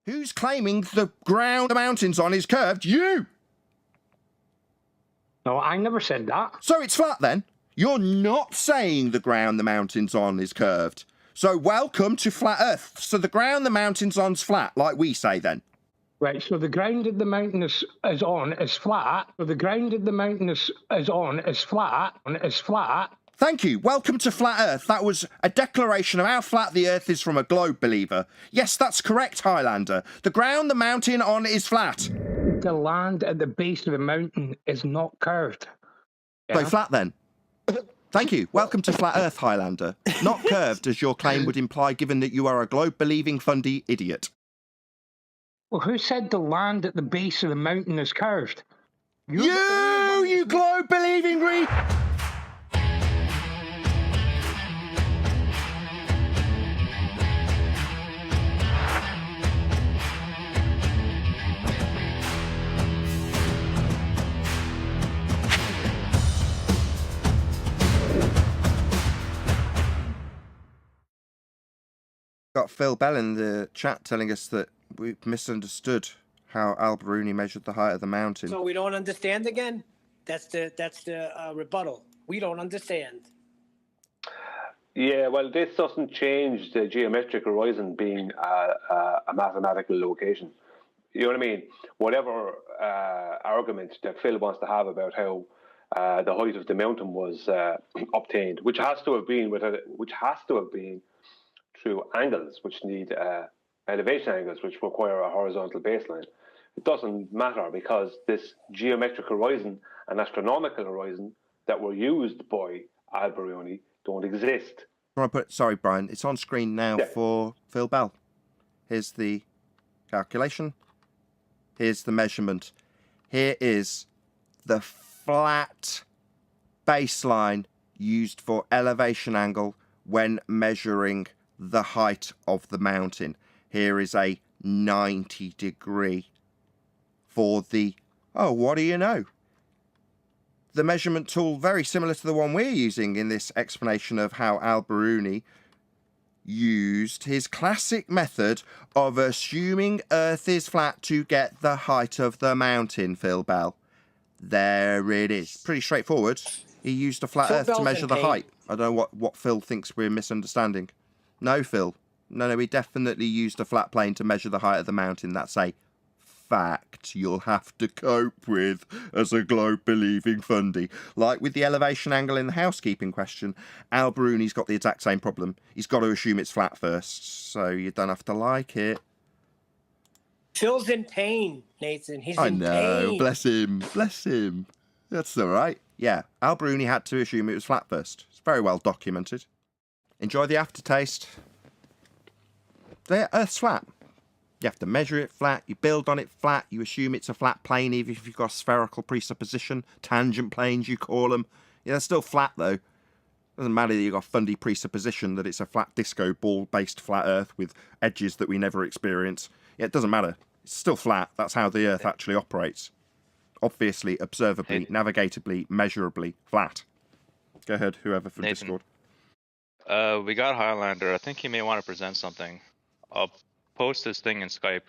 Who's claiming the ground the mountain's on is curved? You! No, I never said that. So it's flat then? You're not saying the ground the mountain's on is curved. So welcome to flat Earth. So the ground the mountain's on's flat, like we say then. Right, so the ground that the mountain is on is flat. So the ground that the mountain is on is flat. Thank you. Welcome to Flat Earth. That was a declaration of how flat the Earth is from a globe believer. Yes, that's correct, Highlander. The ground the mountain on is flat. The land at the base of the mountain is not curved. Yeah? So flat then. Thank you. Welcome to Flat Earth, Highlander. Not curved, as your claim would imply, given that you are a globe-believing fundy idiot. Well, who said the land at the base of the mountain is curved? You globe-believing Got Phil Bell in the chat telling us that we misunderstood how Biruni measured the height of the mountain. So we don't understand again? That's the rebuttal. We don't understand. Yeah, well, this doesn't change the geometric horizon being a mathematical location. You know what I mean? Whatever argument that Phil wants to have about how the height of the mountain was obtained, which has to have been through angles, which need elevation angles, which require a horizontal baseline. It doesn't matter because this geometric horizon and astronomical horizon that were used by Biruni don't exist. Sorry, Brian, it's on screen now for Phil Bell. Here's the calculation. Here's the measurement. Here is the flat baseline used for elevation angle when measuring the height of the mountain. Here is a 90 degree for the, what do you know? The measurement tool, very similar to the one we're using in this explanation of how Biruni used his classic method of assuming Earth is flat to get the height of the mountain, Phil Bell. There it is. Pretty straightforward. He used a flat Earth to measure the height. I don't know what Phil thinks we're misunderstanding. No, Phil. No, we definitely used a flat plane to measure the height of the mountain. That's a fact you'll have to cope with as a globe-believing fundy. Like with the elevation angle in the housekeeping question, Biruni's got the exact same problem. He's got to assume it's flat first, so you don't have to like it. Phil's in pain, Nathan. He's in pain. I know. Bless him. Bless him. That's all right. Yeah, Biruni had to assume it was flat first. It's very well documented. Enjoy the aftertaste. Earth's flat. You have to measure it flat, you build on it flat, you assume it's a flat plane even if you've got a spherical presupposition. Tangent planes, you call them. Yeah, they're still flat though. Doesn't matter that you've got a fundy presupposition that it's a flat disco ball-based flat Earth with edges that we never experience. Yeah, it doesn't matter. It's still flat. That's how the Earth actually operates. Obviously, observably, navigatably, measurably flat. Go ahead, whoever from Nathan. Discord. We got Highlander. I think he may want to present something. I'll post this thing in Skype.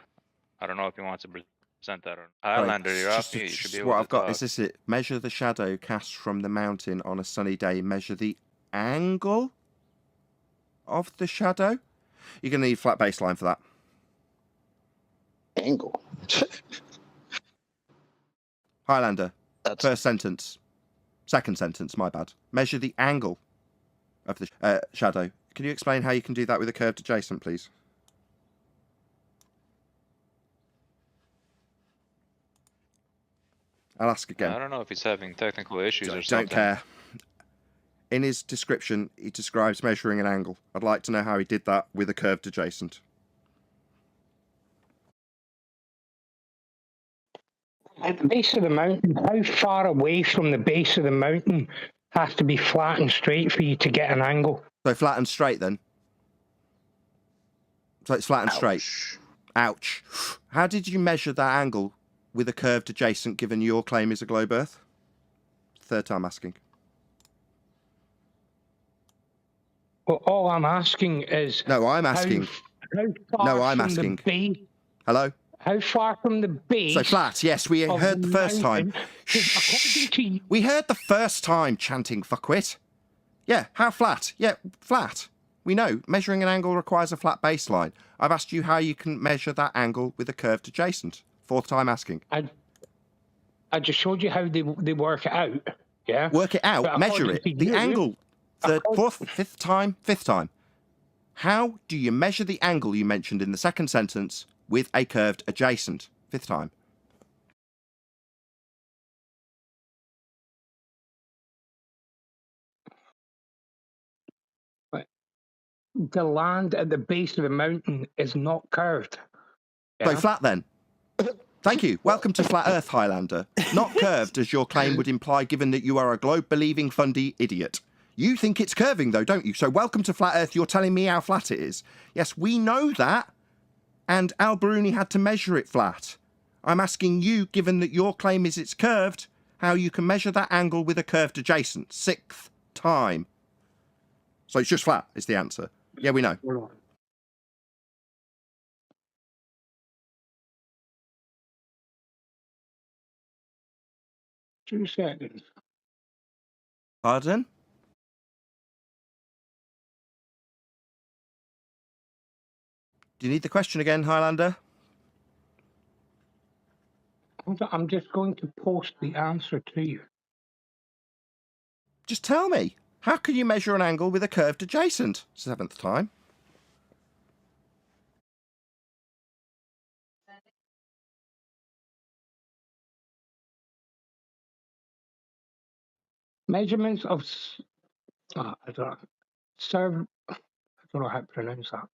I don't know if he wants to present that or not. Highlander, you're up. You should be able what to I've got talk. is this it. Measure the shadow cast from the mountain on a sunny day. Measure the angle of the shadow. You're going to need flat baseline for that. Angle. Highlander. First sentence. Second sentence, my bad. Measure the angle of the shadow. Can you explain how you can do that with a curved adjacent, please? I'll ask again. I don't know if he's having technical issues or Don't something. care. In his description, he describes measuring an angle. I'd like to know how he did that with a curved adjacent. At the base of the mountain, how far away from the base of the mountain has to be flat and straight for you to get an angle? So flat and straight then? So it's flat and straight. Ouch. How did you measure that angle with a curved adjacent given your claim is a globe Earth? Third time asking. Well, all I'm asking is... No, I'm asking. How far No, I'm from asking. The base Hello? How far from the base? So flat, yes, we of heard the first time. mountain? 'Cause according to you, We heard the first time, chanting fuckwit. Yeah, how flat? Yeah, flat. We know, measuring an angle requires a flat baseline. I've asked you how you can measure that angle with a curved adjacent. Fourth time asking. I just showed you how they work it out. Yeah. Work it out, But measure according it. to The you- angle. Third, according- fourth, fifth time. How do you measure the angle you mentioned in the second sentence with a curved adjacent? Fifth time. The land at the base of the mountain is not curved. So Yeah? flat then. Thank you. Welcome to Flat Earth, Highlander. Not curved, as your claim would imply, given that you are a globe-believing, fundy idiot. You think it's curving, though, don't you? So welcome to Flat Earth. You're telling me how flat it is. Yes, we know that. And Al Biruni had to measure it flat. I'm asking you, given that your claim is it's curved, how you can measure that angle with a curved adjacent. Sixth time. So it's just flat, is the answer. Yeah, we know. Hold on. Two seconds. Pardon? Do you need the question again, Highlander? I'm just going to post the answer to you. Just tell me. How can you measure an angle with a curved adjacent? Seventh time. Measurements of I don't know how to pronounce that.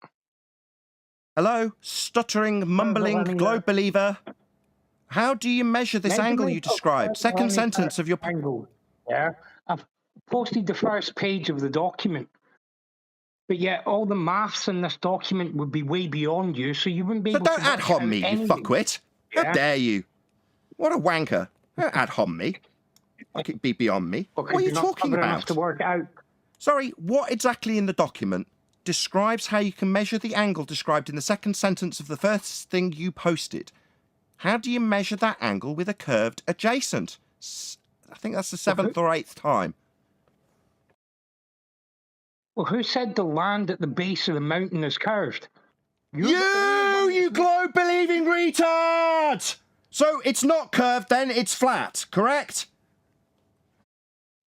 Hello? Stuttering, mumbling, running globe believer. How do you measure this angle you Measurements of described? Second running sentence of your... angle. Yeah, I've posted the first page of the document, but yet all the maths in this document would be way beyond you, so you wouldn't be So able don't to ad work hom out me, you anything. fuckwit. How Yeah. dare you? What a wanker. Don't ad hom me. Like it be beyond me. Because What are you you're not talking clever enough about? to work out. Sorry, what exactly in the document describes how you can measure the angle described in the second sentence of the first thing you posted? How do you measure that angle with a curved adjacent? I think that's the seventh or eighth time. Well, who said the land at the base of the mountain is curved? You globe-believing retard! So it's not curved then, it's flat, correct?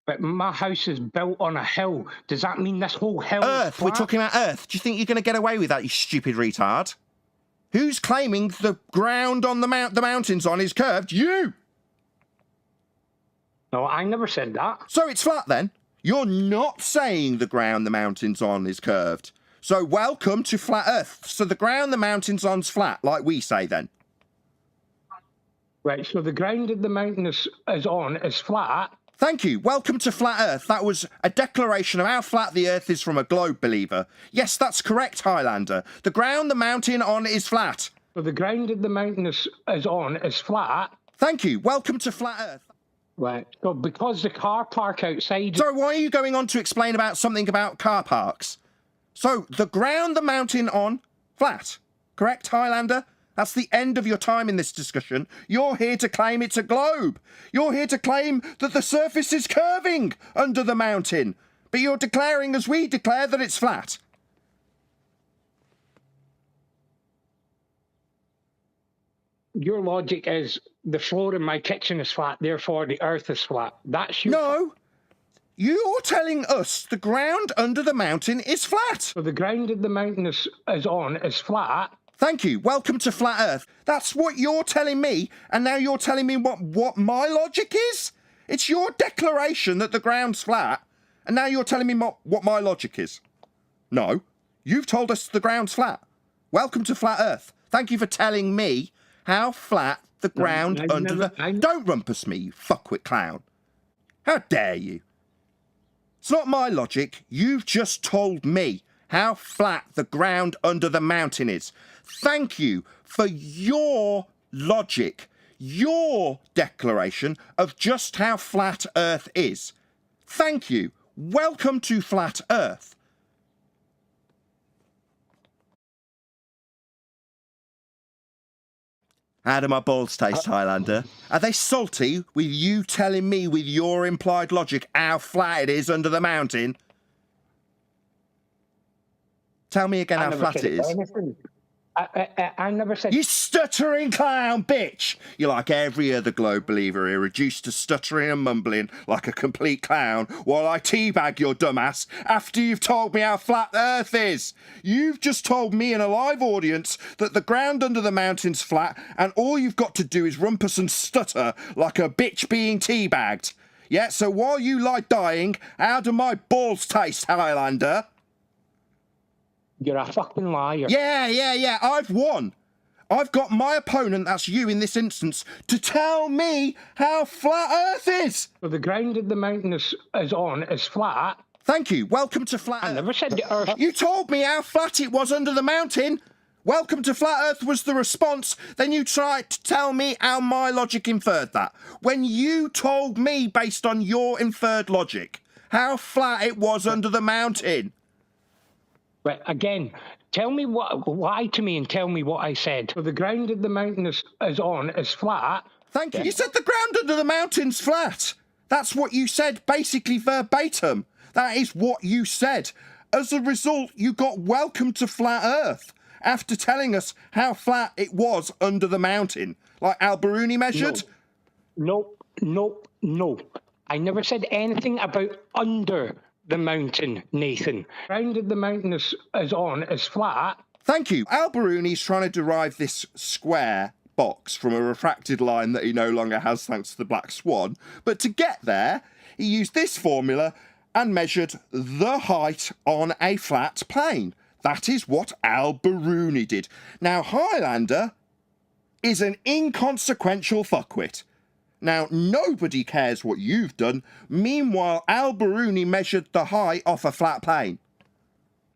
But my house is built on a hill. Does that mean this whole hill is Earth, we're flat? talking about Earth. Do you think you're going to get away with that, you stupid retard? Who's claiming the ground on the mountains on is curved? You! No, I never said that. So it's flat then? You're not saying the ground the mountain's on is curved. So welcome to Flat Earth. So the ground the mountain's on's flat, like we say then. Right, so the ground that the mountain is on is flat. Thank you. Welcome to Flat Earth. That was a declaration of how flat the Earth is from a globe believer. Yes, that's correct, Highlander. The ground the mountain on is flat. So the ground that the mountain is on is flat. Thank you. Welcome to Flat Earth. Right, so because the car park outside... So why are you going on to explain about something about car parks? So the ground the mountain on, flat. Correct, Highlander? That's the end of your time in this discussion. You're here to claim it's a globe. You're here to claim that the surface is curving under the mountain. But you're declaring, as we declare, that it's flat. Your logic is the floor in my kitchen is flat, therefore the earth is flat. That's your... No. You're telling us the ground under the mountain is flat. So the ground that the mountain is on is flat. Thank you. Welcome to Flat Earth. That's what you're telling me, and now you're telling me what my logic is? It's your declaration that the ground's flat, and now you're telling me what my logic is. No, you've told us the ground's flat. Welcome to Flat Earth. Thank you for telling me how flat the ground under the... Don't rumpus me, you fuckwit clown. How dare you? It's not my logic. You've just told me how flat the ground under the mountain is. Thank you for your logic, your declaration of just how flat Earth is. Thank you. Welcome to Flat Earth. How do my balls taste, Highlander? Are they salty with you telling me with your implied logic how flat it is under the mountain? Tell me again how flat it is. I never said... You stuttering clown, bitch! You're like every other globe believer here, reduced to stuttering and mumbling like a complete clown while I teabag your dumbass after you've told me how flat the Earth is. You've just told me in a live audience that the ground under the mountain's flat and all you've got to do is rumpus and stutter like a bitch being teabagged. Yeah, so while you lie dying, how do my balls taste, Highlander? You're a fucking liar. Yeah. I've won. I've got my opponent, that's you in this instance, to tell me how flat Earth is. So the ground that the mountain is on is flat. Thank you. Welcome to Flat Earth. I never said the Earth. You told me how flat it was under the mountain. Welcome to Flat Earth was the response. Then you tried to tell me how my logic inferred that. When you told me, based on your inferred logic, how flat it was under the mountain. But again, lie to me and tell me what I said. So the ground that the mountain is on is flat. Thank you. You said the ground under the mountain's flat. That's what you said, basically verbatim. That is what you said. As a result, you got welcome to Flat Earth after telling us how flat it was under the mountain, like Al Biruni measured. No. I never said anything about under the mountain, Nathan. Ground that the mountain is on is flat. Thank you. Al Biruni's trying to derive this square box from a refracted line that he no longer has thanks to the Black Swan. But to get there, he used this formula and measured the height on a flat plane. That is what Al Biruni did. Now, Highlander is an inconsequential fuckwit. Now, nobody cares what you've done. Meanwhile, Al Biruni measured the height off a flat plane.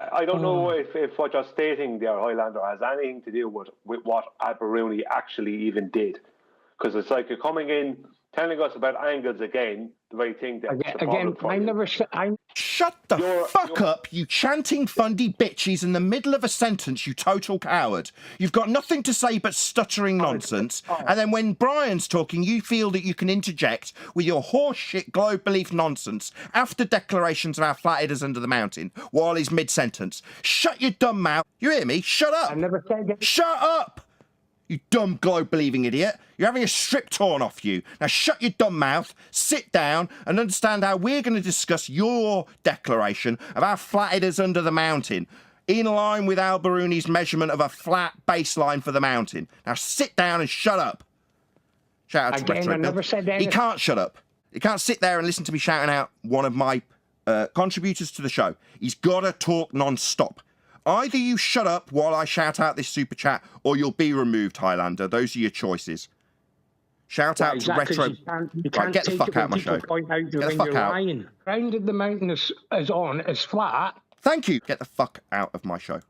I don't know if what you're stating there, Highlander, has anything to do with what Al Biruni actually even did. Because it's like you're coming in, telling us about angles again, the very thing that's the problem for I you. never said... Shut the fuck up, you chanting fundy bitches in the middle of a sentence, you total coward. You've got nothing to say but stuttering nonsense, and then when Brian's talking, you feel that you can interject with your horseshit globe belief nonsense after declarations of how flat it is under the mountain while he's mid-sentence. Shut your dumb mouth. You hear me? Shut up. I never said that. Shut up. You dumb globe-believing idiot. You're having a strip torn off you. Now shut your dumb mouth, sit down, and understand how we're going to discuss your declaration of how flat it is under the mountain, in line with Al Biruni's measurement of a flat baseline for the mountain. Now sit down and shut up. Shout out to Again, Retro I Bill. never said anything. He can't shut up. He can't sit there and listen to me shouting out one of my contributors to the show. He's got to talk non-stop. Either you shut up while I shout out this super chat, or you'll be removed, Highlander. Those are your choices. Shout out to Retro. You can't Right, get the take fuck it out of my when people show. point out Get the when fuck you're out. lying. Ground that the mountain is on is flat. Thank you. Get the fuck out of my show.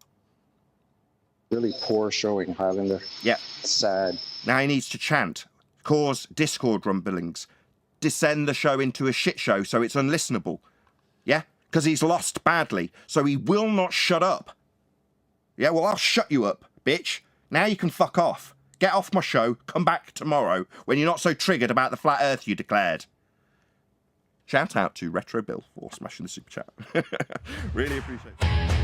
Really poor showing, Highlander. Yeah. Sad. Now he needs to chant, cause Discord rumblings, descend the show into a shit show so it's unlistenable. Yeah? Because he's lost badly, so he will not shut up. Yeah, well, I'll shut you up, bitch. Now you can fuck off. Get off my show, come back tomorrow when you're not so triggered about the flat earth you declared. Shout out to Retro Bill for smashing the super chat. Really appreciate it.